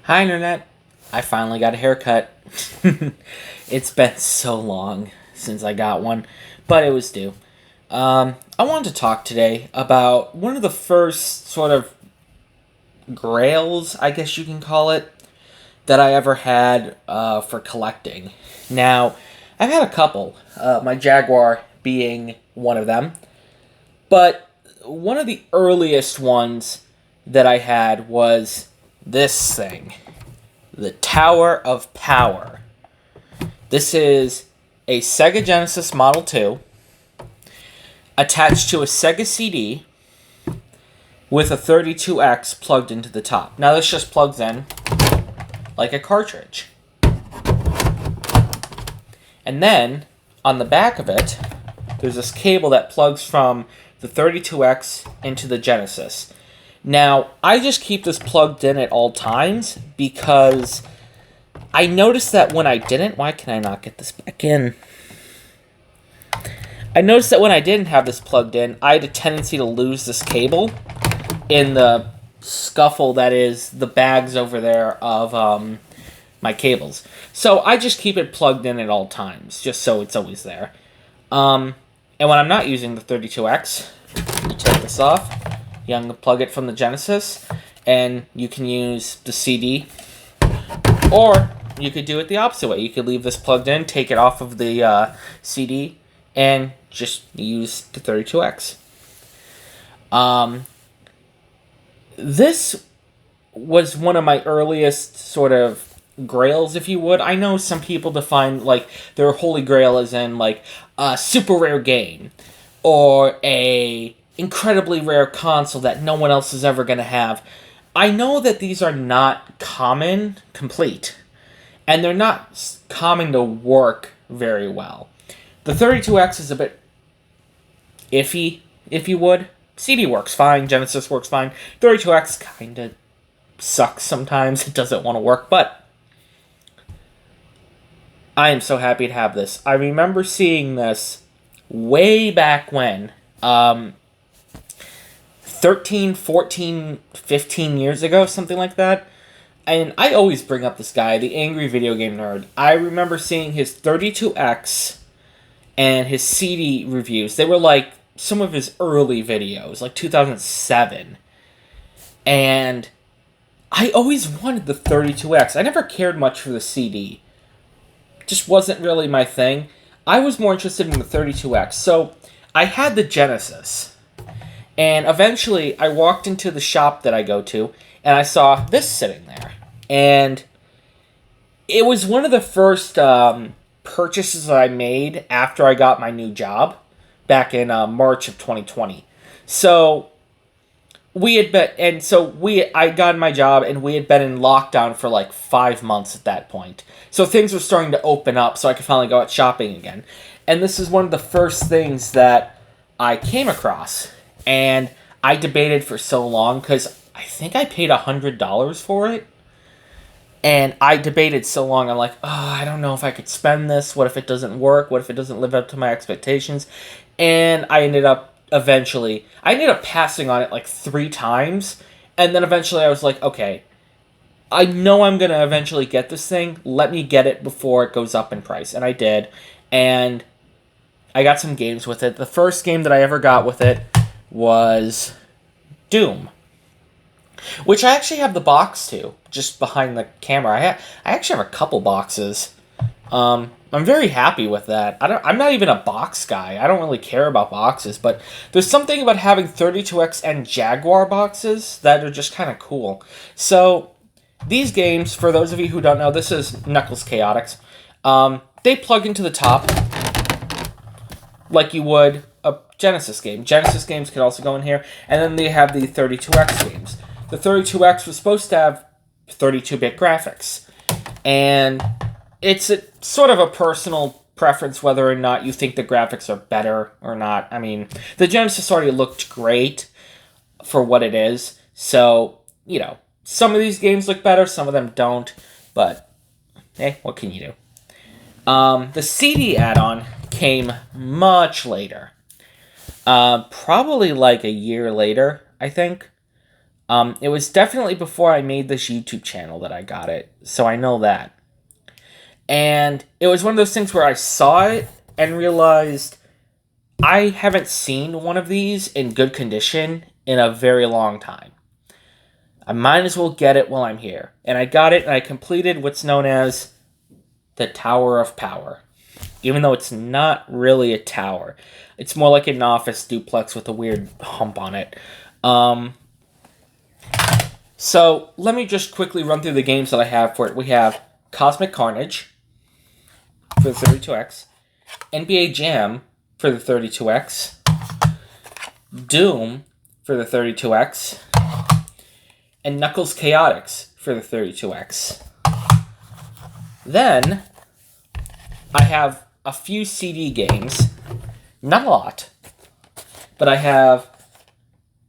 Hi, Internet. I finally got a haircut. It's been so long since I got one, but it was due. I wanted to talk today about one of the first sort of grails, I guess you can call it, that I ever had for collecting. Now, I've had a couple, my Jaguar being one of them, but one of the earliest ones that I had was this thing. The Tower of Power. This is a Sega Genesis Model 2 attached to a Sega CD with a 32X plugged into the top. Now this just plugs in like a cartridge. And then on the back of it, there's this cable that plugs from the 32X into the Genesis. Now, I just keep this plugged in at all times because I noticed that when I didn't... Why can I not get this back in? I noticed that when I didn't have this plugged in, I had a tendency to lose this cable in the scuffle that is the bags over there of my cables. So I just keep it plugged in at all times, just so it's always there. And when I'm not using the 32X, you take this off. You unplug it from the Genesis, and you can use the CD, or you could do it the opposite way. You could leave this plugged in, take it off of the CD, and just use the 32X. This was one of my earliest sort of grails, if you would. I know some people define, like, their holy grail as in, like, a super rare game, or a incredibly rare console that no one else is ever going to have. I know that these are not complete, and they're not common to work very well. The 32X is a bit iffy, if you would. CD works fine, Genesis works fine. 32X kind of sucks sometimes. It doesn't want to work, but I am so happy to have this. I remember seeing this way back when, 13, 14, 15 years ago, something like that. And I always bring up this guy, the Angry Video Game Nerd. I remember seeing his 32X and his CD reviews. They were like some of his early videos, like 2007. And I always wanted the 32X. I never cared much for the CD. Just wasn't really my thing. I was more interested in the 32X. So I had the Genesis. And eventually, I walked into the shop that I go to, and I saw this sitting there. And it was one of the first purchases I made after I got my new job back in March of 2020. So I got my job, and we had been in lockdown for like 5 months at that point. So things were starting to open up, so I could finally go out shopping again. And this is one of the first things that I came across. And I debated for so long, because I think I paid $100 for it. And I debated so long, I'm like, I don't know if I could spend this. What if it doesn't work? What if it doesn't live up to my expectations? And I ended up passing on it like 3 times. And then eventually I was like, okay, I know I'm going to eventually get this thing. Let me get it before it goes up in price. And I did. And I got some games with it. The first game that I ever got with it was Doom, which I actually have the box to, just behind the camera. I actually have a couple boxes. I'm very happy with that. I'm not even a box guy. I don't really care about boxes, but there's something about having 32X and Jaguar boxes that are just kind of cool. So these games, for those of you who don't know, this is Knuckles Chaotix. They plug into the top like you would a Genesis game. Genesis games could also go in here. And then they have the 32X games. The 32X was supposed to have 32-bit graphics. And it's sort of a personal preference whether or not you think the graphics are better or not. I mean, the Genesis already looked great for what it is. So, you know, some of these games look better, some of them don't. But, hey, what can you do? The CD add-on came much later. Probably like a year later, I think. It was definitely before I made this YouTube channel that I got it, so I know that. And it was one of those things where I saw it and realized I haven't seen one of these in good condition in a very long time. I might as well get it while I'm here. And I got it, and I completed what's known as the Tower of Power. Even though it's not really a tower. It's more like an office duplex with a weird hump on it. So, let me just quickly run through the games that I have for it. We have Cosmic Carnage for the 32X. NBA Jam for the 32X. Doom for the 32X. And Knuckles Chaotix for the 32X. Then, I have a few CD games. Not a lot. But I have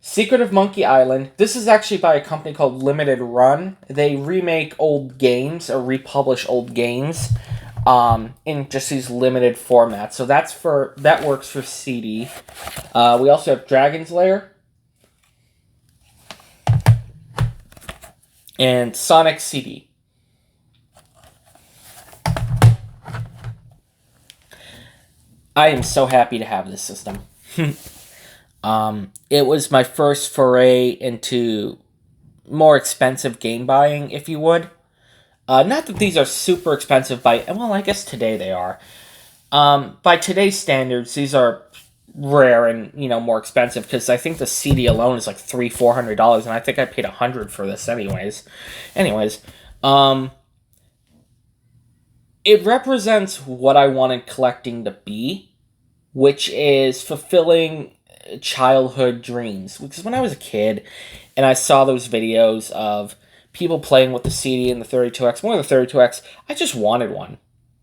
Secret of Monkey Island. This is actually by a company called Limited Run. They remake old games or republish old games in just these limited formats. So that works for CD. We also have Dragon's Lair and Sonic CD. I am so happy to have this system. It was my first foray into more expensive game buying, if you would. Not that these are super expensive well, I guess today they are. By today's standards, these are rare and, more expensive, because I think the CD alone is like $300-$400, and I think I paid $100 for this anyways. It represents what I wanted collecting to be, which is fulfilling childhood dreams. Because when I was a kid and I saw those videos of people playing with the CD and the 32X, more the 32X, I just wanted one.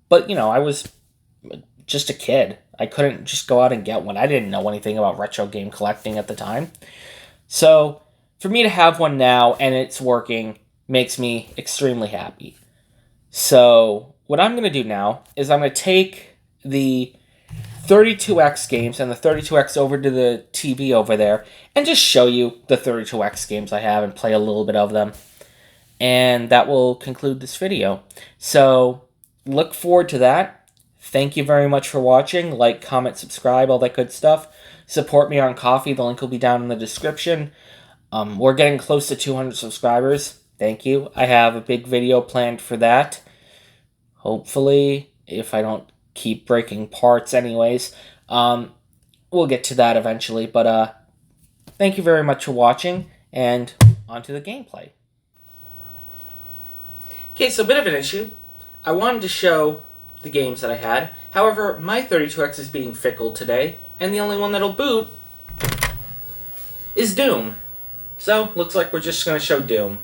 But, I was just a kid. I couldn't just go out and get one. I didn't know anything about retro game collecting at the time. So, for me to have one now and it's working makes me extremely happy. So, what I'm going to do now is I'm going to take the 32X games and the 32X over to the TV over there and just show you the 32X games I have and play a little bit of them. And that will conclude this video. So, look forward to that. Thank you very much for watching. Like, comment, subscribe, all that good stuff. Support me on Ko-fi. The link will be down in the description. We're getting close to 200 subscribers. Thank you. I have a big video planned for that. Hopefully, if I don't keep breaking parts anyways. We'll get to that eventually. But thank you very much for watching. And on to the gameplay. Okay, so a bit of an issue. I wanted to show the games that I had. However, my 32X is being fickle today, and the only one that'll boot is Doom. So, looks like we're just going to show Doom.